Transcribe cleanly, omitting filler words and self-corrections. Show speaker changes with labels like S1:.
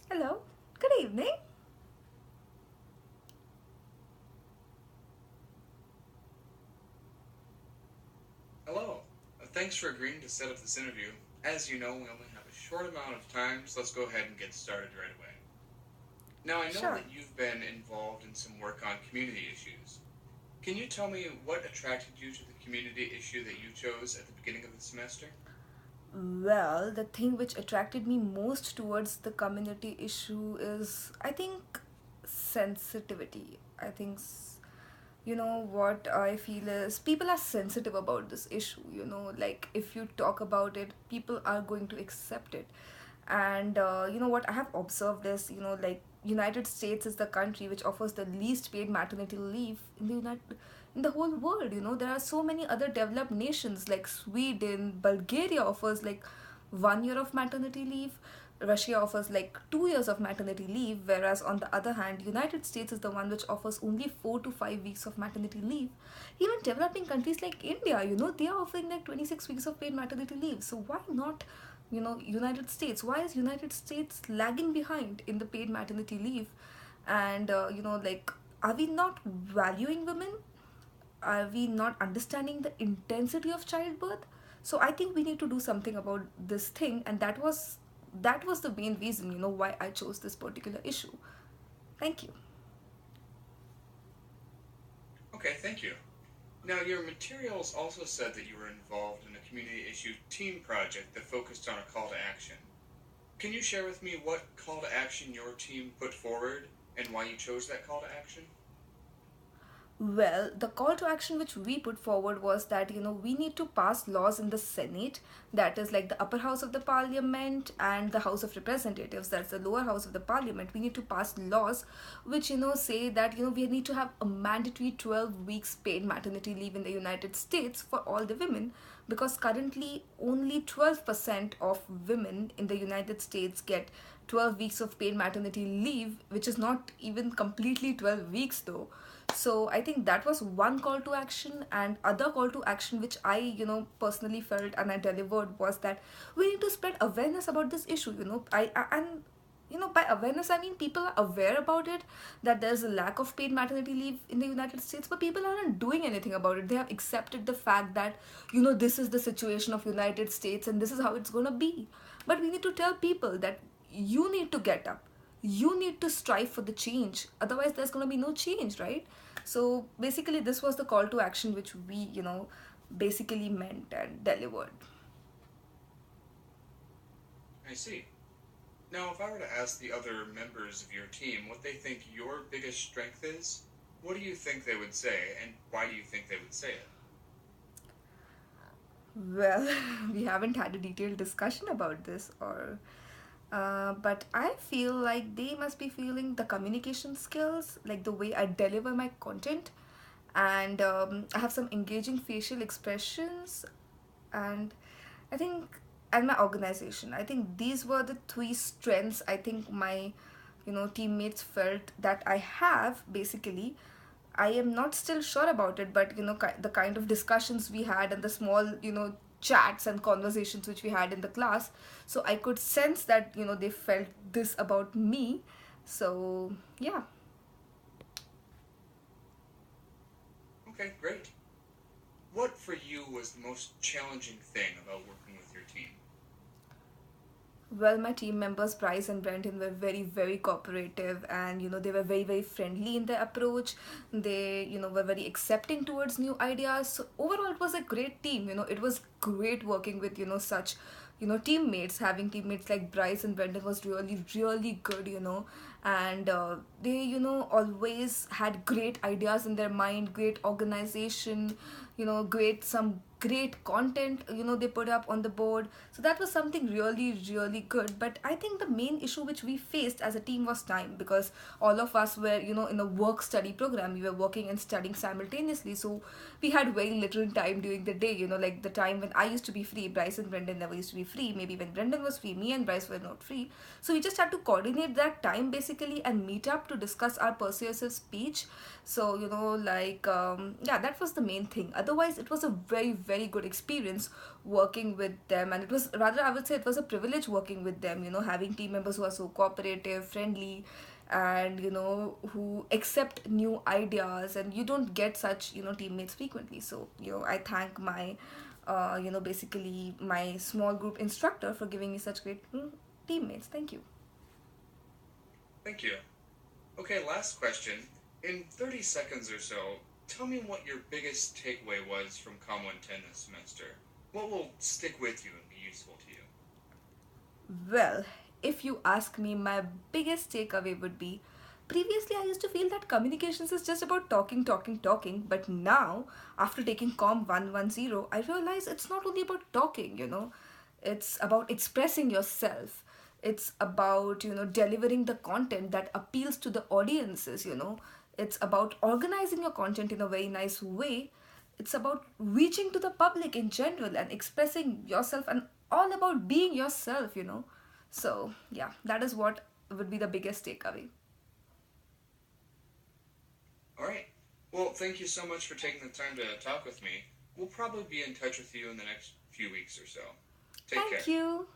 S1: Hello, good evening.
S2: Hello. Thanks for agreeing to set up this interview. As you know, we only have a short amount of time, so let's go ahead and get started right away. Now, I know
S1: Sure.
S2: that you've been involved in some work on community issues. Can you tell me what attracted you to the community issue that you chose at the beginning of the semester?
S1: Well, the thing which attracted me most towards the community issue is, I think, sensitivity. You know, what I feel is people are sensitive about this issue. Like if you talk about it, people are going to accept it. And you know what I have observed is, like United States is the country which offers the least paid maternity leave in the whole world. There are so many other developed nations like Sweden, Bulgaria offers like 1 year of maternity leave. Russia offers like 2 years of maternity leave, whereas on the other hand, United States is the one which offers only 4 to 5 weeks of maternity leave. Even developing countries like India, they are offering like 26 weeks of paid maternity leave. So why not, United States? Why is United States lagging behind in the paid maternity leave? And like, are we not valuing women? Are we not understanding the intensity of childbirth? So I think we need to do something about this thing, and that was the main reason, why I chose this particular issue. Thank you.
S2: Okay, thank you. Now, your materials also said that you were involved in a community issue team project that focused on a call to action. Can you share with me what call to action your team put forward and why you chose that call to action?
S1: Well, the call to action which we put forward was that, we need to pass laws in the Senate, that is like the upper house of the parliament, and the House of Representatives, that's the lower house of the parliament. We need to pass laws which, say that, we need to have a mandatory 12 weeks paid maternity leave in the United States for all the women, because currently only 12% of women in the United States get 12 weeks of paid maternity leave, which is not even completely 12 weeks though. So I think that was one call to action, and other call to action which I, personally felt and I delivered was that we need to spread awareness about this issue. And by awareness I mean people are aware about it, that there's a lack of paid maternity leave in the United States, but people aren't doing anything about it. They have accepted the fact that, this is the situation of United States and this is how it's going to be. But we need to tell people that you need to get up, you need to strive for the change, otherwise there's going to be no change, right? So basically this was the call to action which we, basically meant and delivered.
S2: I see. Now, if I were to ask the other members of your team what they think your biggest strength is, what do you think they would say, and why do you think they would say it?
S1: Well, we haven't had a detailed discussion about this, or but I feel like they must be feeling the communication skills, like the way I deliver my content, and I have some engaging facial expressions, and I think, and my organization. I think these were the three strengths I think my, teammates felt that I have basically. I am not still sure about it, but the kind of discussions we had and the small, chats and conversations which we had in the class, so I could sense that, they felt this about me. So, yeah.
S2: Okay, great. What for you was the most challenging thing about working with your team?
S1: Well, my team members, Bryce and Brenton, were very, very cooperative, and they were very, very friendly in their approach. They, were very accepting towards new ideas. So, overall, it was a great team. It was great working with, such, teammates. Having teammates like Bryce and Brenton was really, really good, and they, always had great ideas in their mind, great organization, some great content, they put up on the board. So that was something really, really good. But I think the main issue which we faced as a team was time, because all of us were, in a work study program. We were working and studying simultaneously, so we had very little time during the day. Like the time when I used to be free, Bryce and Brendan never used to be free. Maybe when Brendan was free, me and Bryce were not free. So we just had to coordinate that time basically and meet up to discuss our persuasive speech. So, like, yeah, that was the main thing. Otherwise, it was a very, very good experience working with them, and it was rather, I would say, it was a privilege working with them, having team members who are so cooperative, friendly, and who accept new ideas, and you don't get such teammates frequently. So I thank my basically my small group instructor for giving me such great teammates. Thank you.
S2: Thank you. Okay, last question. In 30 seconds or so, tell me what your biggest takeaway was from Com 110 this semester. What will stick with you and be useful to you?
S1: Well, if you ask me, my biggest takeaway would be, previously I used to feel that communications is just about talking, talking, talking, but now, after taking Com 110, I realize it's not only about talking, it's about expressing yourself. It's about, delivering the content that appeals to the audiences, It's about organizing your content in a very nice way. It's about reaching to the public in general and expressing yourself, and all about being yourself. So, yeah, that is what would be the biggest takeaway.
S2: All right. Well, thank you so much for taking the time to talk with me. We'll probably be in touch with you in the next few weeks or so. Take care.
S1: Thank you.